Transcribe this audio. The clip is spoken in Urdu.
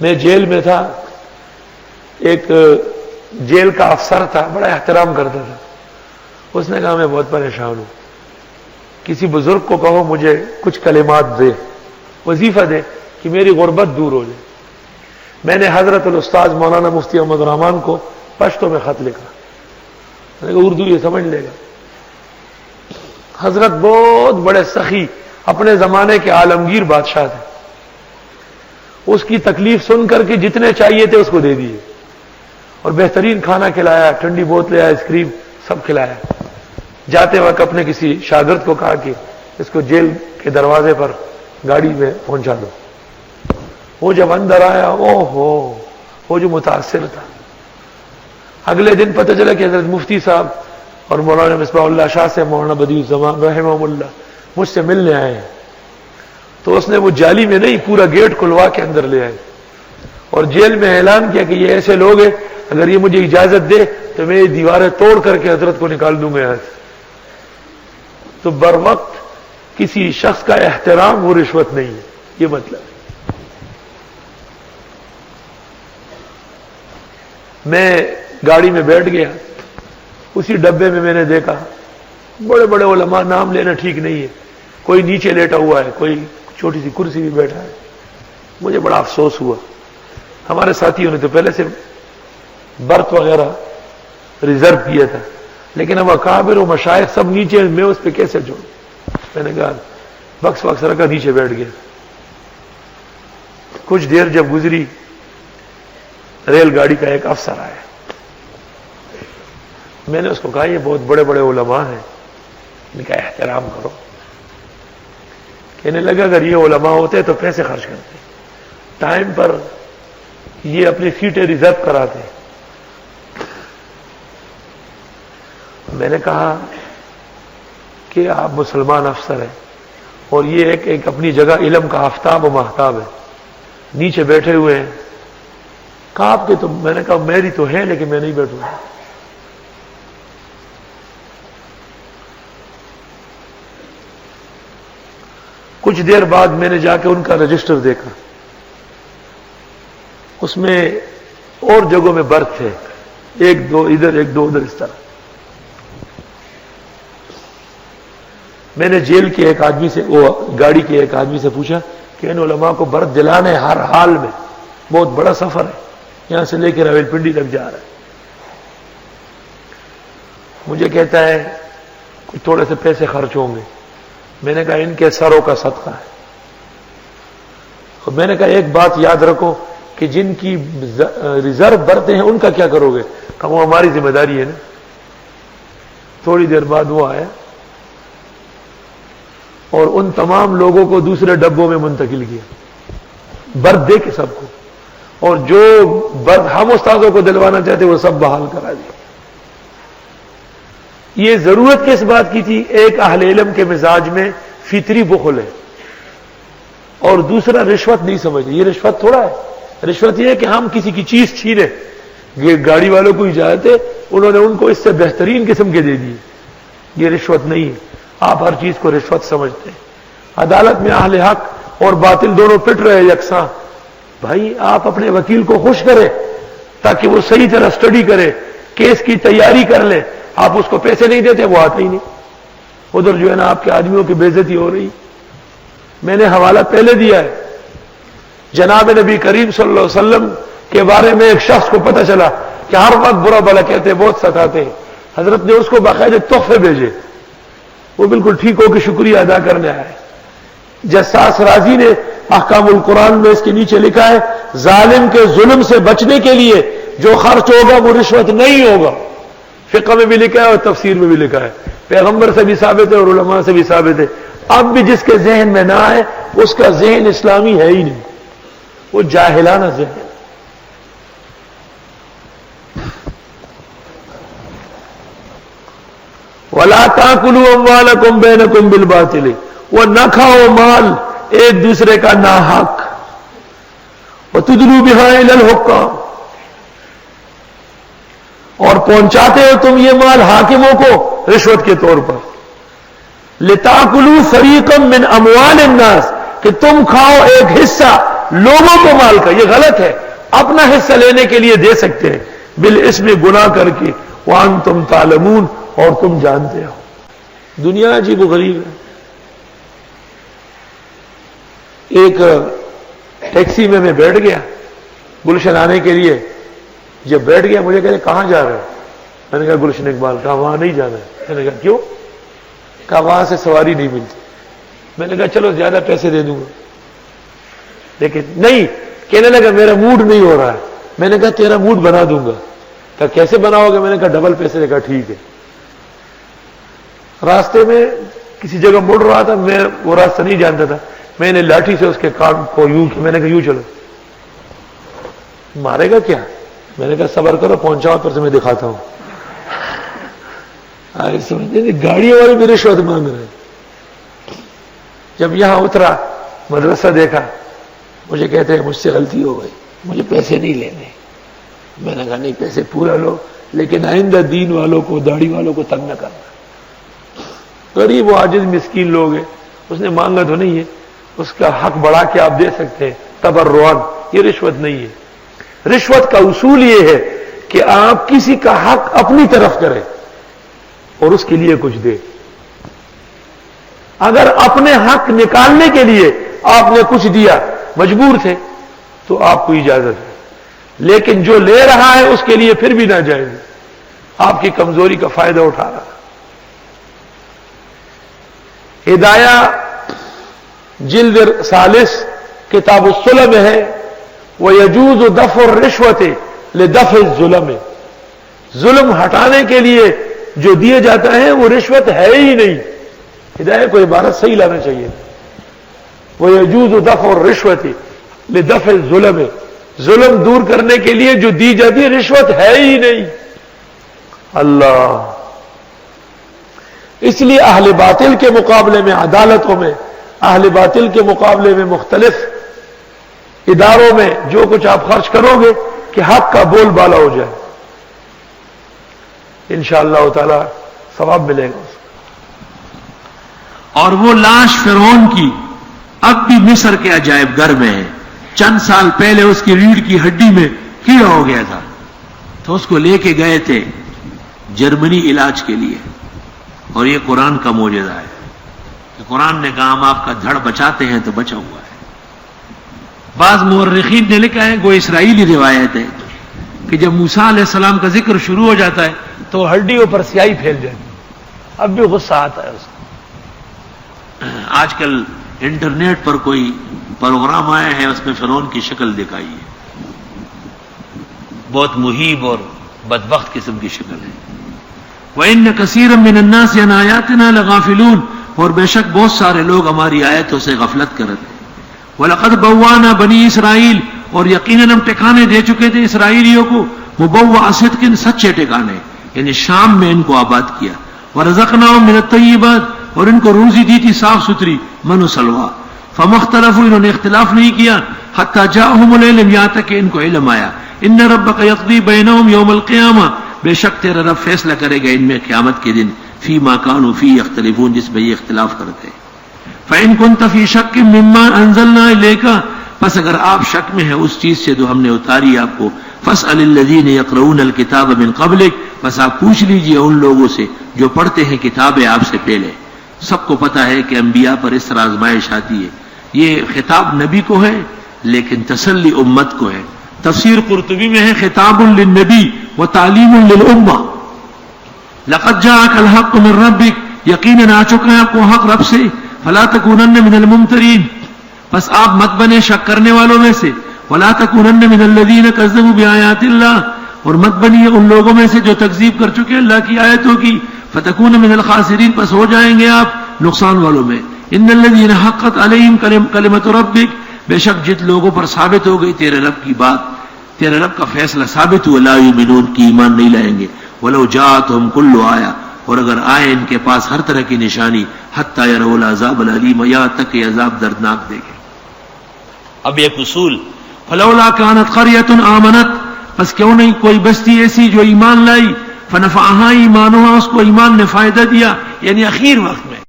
میں جیل میں تھا، ایک جیل کا افسر تھا، بڑا احترام کرتا تھا. اس نے کہا میں بہت پریشان ہوں، کسی بزرگ کو کہو مجھے کچھ کلمات دے، وظیفہ دے کہ میری غربت دور ہو جائے. میں نے حضرت الاستاذ مولانا مفتی احمد الرحمان کو پشتو میں خط لکھا. میں نے کہا اردو یہ سمجھ لے گا. حضرت بہت بڑے سخی اپنے زمانے کے عالمگیر بادشاہ تھے. اس کی تکلیف سن کر کے جتنے چاہیے تھے اس کو دے دیے، اور بہترین کھانا کھلایا، ٹھنڈی بوتلیں، آئس کریم سب کھلایا. جاتے وقت اپنے کسی شاگرد کو کہا کہ اس کو جیل کے دروازے پر گاڑی میں پہنچا دو. وہ جب اندر آیا، وہ جو متاثر تھا. اگلے دن پتہ چلا کہ حضرت مفتی صاحب اور مولانا مصباح اللہ شاہ سے مولانا بدیع الزمان رحمہ اللہ مجھ سے ملنے آئے ہیں. تو اس نے وہ جالی میں نہیں، پورا گیٹ کھلوا کے اندر لے آئے اور جیل میں اعلان کیا کہ یہ ایسے لوگ ہیں، اگر یہ مجھے اجازت دے تو میں یہ دیواریں توڑ کر کے حضرت کو نکال دوں گا یہاں سے. تو بر وقت کسی شخص کا احترام وہ رشوت نہیں ہے، یہ مطلب ہے. میں گاڑی میں بیٹھ گیا، اسی ڈبے میں میں نے دیکھا بڑے بڑے علماء، نام لینا ٹھیک نہیں ہے، کوئی نیچے لیٹا ہوا ہے، کوئی چھوٹی سی کرسی بھی بیٹھا ہے. مجھے بڑا افسوس ہوا. ہمارے ساتھیوں نے تو پہلے سے برت وغیرہ ریزرو کیا تھا، لیکن اب اکابر و مشائخ سب نیچے، میں اس پہ کیسے جوڑوں؟ میں نے کہا بکس وکس رکھا، نیچے بیٹھ گیا. کچھ دیر جب گزری، ریل گاڑی کا ایک افسر آیا. میں نے اس کو کہا یہ بہت بڑے بڑے علماء ہیں، ان کا احترام کرو. کہنے لگا اگر یہ علماء ہوتے تو پیسے خرچ کرتے، ٹائم پر یہ اپنی سیٹیں ریزرو کراتے. میں نے کہا کہ آپ مسلمان افسر ہیں اور یہ ایک اپنی جگہ علم کا آفتاب و ماہتاب ہے، نیچے بیٹھے ہوئے ہیں. کہا آپ کے تو، میں نے کہا میری تو ہے لیکن میں نہیں بیٹھوں گا. کچھ دیر بعد میں نے جا کے ان کا رجسٹر دیکھا، اس میں اور جگہوں میں برتھ تھے، ایک دو ادھر ایک دو ادھر اس طرح. میں نے جیل کے ایک آدمی سے، وہ گاڑی کے ایک آدمی سے پوچھا کہ ان علماء کو برتھ دلانے ہر حال میں، بہت بڑا سفر ہے، یہاں سے لے کے راول پنڈی تک جا رہا ہے. مجھے کہتا ہے کچھ تھوڑے سے پیسے خرچ ہوں گے. میں نے کہا ان کے سروں کا صدقہ ہے. اور میں نے کہا ایک بات یاد رکھو کہ جن کی ریزرو برتیں ہیں ان کا کیا کرو گے؟ کہ وہ ہماری ذمہ داری ہے نا. تھوڑی دیر بعد وہ آیا اور ان تمام لوگوں کو دوسرے ڈبوں میں منتقل کیا، برت دے کے سب کو، اور جو برت ہم استادوں کو دلوانا چاہتے وہ سب بحال کرا دیا. یہ ضرورت کس بات کی تھی؟ ایک اہل علم کے مزاج میں فطری بخل ہے، اور دوسرا رشوت نہیں سمجھتے. یہ رشوت تھوڑا ہے، رشوت یہ ہے کہ ہم کسی کی چیز چھینے. گاڑی والوں کو اجازت ہے، انہوں نے ان کو اس سے بہترین قسم کے دے دیے. یہ رشوت نہیں ہے. آپ ہر چیز کو رشوت سمجھتے ہیں. عدالت میں اہل حق اور باطل دونوں پٹ رہے یکساں. بھائی آپ اپنے وکیل کو خوش کریں تاکہ وہ صحیح طرح سٹڈی کرے، کیس کی تیاری کر لے. آپ اس کو پیسے نہیں دیتے، وہ آتا ہی نہیں. ادھر جو ہے نا آپ کے آدمیوں کی بے عزتی ہو رہی. میں نے حوالہ پہلے دیا ہے. جناب نبی کریم صلی اللہ علیہ وسلم کے بارے میں ایک شخص کو پتہ چلا کہ ہر وقت برا بھلا کہتے، بہت ستاتے ہیں. حضرت نے اس کو باقاعدہ تحفے بھیجے. وہ بالکل ٹھیک ہو کے شکریہ ادا کرنے آئے. جساس رازی نے احکام القرآن میں اس کے نیچے لکھا ہے ظالم کے ظلم سے بچنے کے لیے جو خرچ ہوگا وہ رشوت نہیں ہوگا. فقہ میں بھی لکھا ہے اور تفسیر میں بھی لکھا ہے. پیغمبر سے بھی ثابت ہے اور علماء سے بھی ثابت ہے. اب بھی جس کے ذہن میں نہ آئے اس کا ذہن اسلامی ہے ہی نہیں، وہ جاہلانہ ذہن. وَلَا تَأْكُلُوا أَمْوَالَكُمْ بَيْنَكُمْ بِالْبَاطِلِ، وہ نہ کھاؤ مال ایک دوسرے کا ناحق. وَتُدْلُوا بِهَا إِلَى الْحُكَّامِ، اور پہنچاتے ہو تم یہ مال حاکموں کو رشوت کے طور پر. لِتَأْكُلُوا فَرِيقًا مِّنْ أَمْوَالِ النَّاسِ، کہ تم کھاؤ ایک حصہ لوگوں کو مال کا، یہ غلط ہے. اپنا حصہ لینے کے لیے دے سکتے ہیں بالاسم گناہ کر کے، وانتم تعلمون، اور تم جانتے ہو. دنیا عجیب و غریب ہے. ایک ٹیکسی میں بیٹھ گیا گلشن آنے کے لیے. جب بیٹھ گیا مجھے کہتے کہاں جا رہے ہیں؟ میں نے کہا گلشن اقبال. کہا وہاں نہیں جانا ہے. میں نے کہا کیوں؟ کہا وہاں سے سواری نہیں ملتی. میں نے کہا چلو زیادہ پیسے دے دوں گا. لیکن نہیں، کہنے لگا میرا موڈ نہیں ہو رہا ہے. میں نے کہا تیرا موڈ بنا دوں گا. کہا کیسے بناؤ گے؟ میں نے کہا ڈبل پیسے. نے کہا ٹھیک ہے. راستے میں کسی جگہ مڑ رہا تھا، میں وہ راستہ نہیں جانتا تھا. میں نے لاٹھی سے اس کے کان کو یوں کیا. میں نے کہا یوں چلو. مارے گا کیا؟ میں نے کہا صبر کرو، پہنچاؤ پھر سے میں دکھاتا ہوں. سمجھتے گاڑیوں والے بھی رشوت مانگ رہے ہیں. جب یہاں اترا مدرسہ دیکھا، مجھے کہتے ہیں مجھ سے غلطی ہو گئی، مجھے پیسے نہیں لینے. میں نے کہا نہیں، پیسے پورا لو، لیکن آئندہ دین والوں کو، داڑھی والوں کو تنگ نہ کرنا. غریب و عاجز مسکین لوگ ہیں، اس نے مانگا تو نہیں ہے، اس کا حق بڑھا کے آپ دے سکتے ہیں تبرعاً. یہ رشوت نہیں ہے. رشوت کا اصول یہ ہے کہ آپ کسی کا حق اپنی طرف کریں اور اس کے لیے کچھ دیں. اگر اپنے حق نکالنے کے لیے آپ نے کچھ دیا، مجبور تھے، تو آپ کو اجازت ہے. لیکن جو لے رہا ہے اس کے لیے پھر بھی نہ جائیں گے، آپ کی کمزوری کا فائدہ اٹھا رہا. ہدایہ جلد ثالث کتاب الصلح میں ہے، وَيَجُوزُ دَفْعُ الرِّشْوَةِ لِدَفْعِ الظُّلَمِ. ظلم ہٹانے کے لیے جو دیا جاتا ہے وہ رشوت ہے ہی نہیں. ہدایہ کو عبارت صحیح لانا چاہیے. وَيَجُوزُ دَفْعُ الرِّشْوَةِ لِدَفْعِ الظُّلَمِ. ظلم دور کرنے کے لیے جو دی جاتی ہے رشوت ہے ہی نہیں. اللہ. اس لیے اہل باطل کے مقابلے میں عدالتوں میں، اہل باطل کے مقابلے میں مختلف اداروں میں جو کچھ آپ خرچ کرو گے کہ حق کا بول بالا ہو جائے، انشاءاللہ تعالی ثواب ملے گا. اور وہ لاش فرعون کی اب بھی مصر کے عجائب گھر میں ہے. چند سال پہلے اس کی ریڑھ کی ہڈی میں کیڑا ہو گیا تھا، تو اس کو لے کے گئے تھے جرمنی علاج کے لیے. اور یہ قرآن کا معجزہ ہے کہ قرآن نے کہا ہم آپ کا دھڑ بچاتے ہیں تو بچا ہوا ہے. بعض مورخین نے لکھا ہے، وہ اسرائیلی روایت ہے، کہ جب موسیٰ علیہ السلام کا ذکر شروع ہو جاتا ہے تو ہڈیوں پر سیاہی پھیل جاتی ہے. اب بھی غصہ آتا ہے اس کو. آج کل انٹرنیٹ پر کوئی پروگرام آیا ہے، اس میں فرعون کی شکل دکھائی ہے، بہت مہیب اور بدبخت قسم کی شکل ہے. وَإِنَّ كَثِيرًا مِّنَ النَّاسِ عَنْ آيَاتِنَا لَغَافِلُونَ. اور بے شک بہت سارے لوگ ہماری آیتوں سے غفلت کرتے. وَلَقَدْ بَوَّأْنَا بَنِي اسرائیل. اور یقیناً ہم ٹھکانے دے چکے تھے اسرائیلیوں کو، مُبَوَّأَ صِدْقٍ، سچے ٹھکانے، یعنی شام میں ان کو آباد کیا. وَرَزَقْنَاهُم مِّنَ الطَّيِّبَاتِ. اور ان کو روزی دی تھی صاف ستھری، من و سلوہ. فَمَا اخْتَلَفُوا. انہوں نے اختلاف نہیں کیا، حَتَّىٰ جَاءَهُمُ الْعِلْمُ، یہاں تک کہ ان کو علم آیا. إِنَّ رَبَّكَ يَقْضِي بَيْنَهُمْ يَوْمَ الْقِيَامَةِ. بے شک تیرا رب فیصلہ کرے گا ان میں قیامت کے دن، فی ما کانوا فی یختلفون، جس میں یہ اختلاف کرتے. فإن كنت فی شک مما انزلنا الیک. پس اگر آپ شک میں ہیں اس چیز سے جو ہم نے اتاری آپ کو، فاسأل الذین یقرؤون الکتاب من قبلک. بس آپ پوچھ لیجئے ان لوگوں سے جو پڑھتے ہیں کتابیں آپ سے پہلے. سب کو پتا ہے کہ انبیاء پر اس طرح آزمائش آتی ہے. یہ خطاب نبی کو ہے لیکن تسلی امت کو ہے. تفسیر قرطبی میں ہے خطاب للنبی و تعلیم للامہ. لقد جاءک الحق من ربک. یقیناً آ چکا ہے آپ کو حق رب سے. فلا تکونن من الممترین. بس آپ مت بنے شک کرنے والوں میں سے. ولا تکونن من الذین کذبوا بآیات اللہ. اور مت بنیے ان لوگوں میں سے جو تکذیب کر چکے اللہ کی آیتوں کی. فتکون من الخاسرین. پس ہو جائیں گے آپ نقصان والوں میں. ان الذین حقت علیہم کلمۃ ربک. بے شک جت لوگوں پر ثابت ہو گئی تیرے رب کی بات، تیرے رب کا فیصلہ ثابت ہوا، لا یؤمنون، کی ایمان نہیں لائیں گے. ولو جاءتہم کل آیہ. اور اگر آئے ان کے پاس ہر طرح کی نشانی، حتی یروا العذاب العلیم، یہاں تک کہ عذاب دردناک دیکھیں. اب ایک اصول، فلولا کانت قریۃ آمنت. بس کیوں نہیں کوئی بستی ایسی جو ایمان لائی، فنفعها ایمانها، اس کو ایمان نے فائدہ دیا، یعنی اخیر وقت میں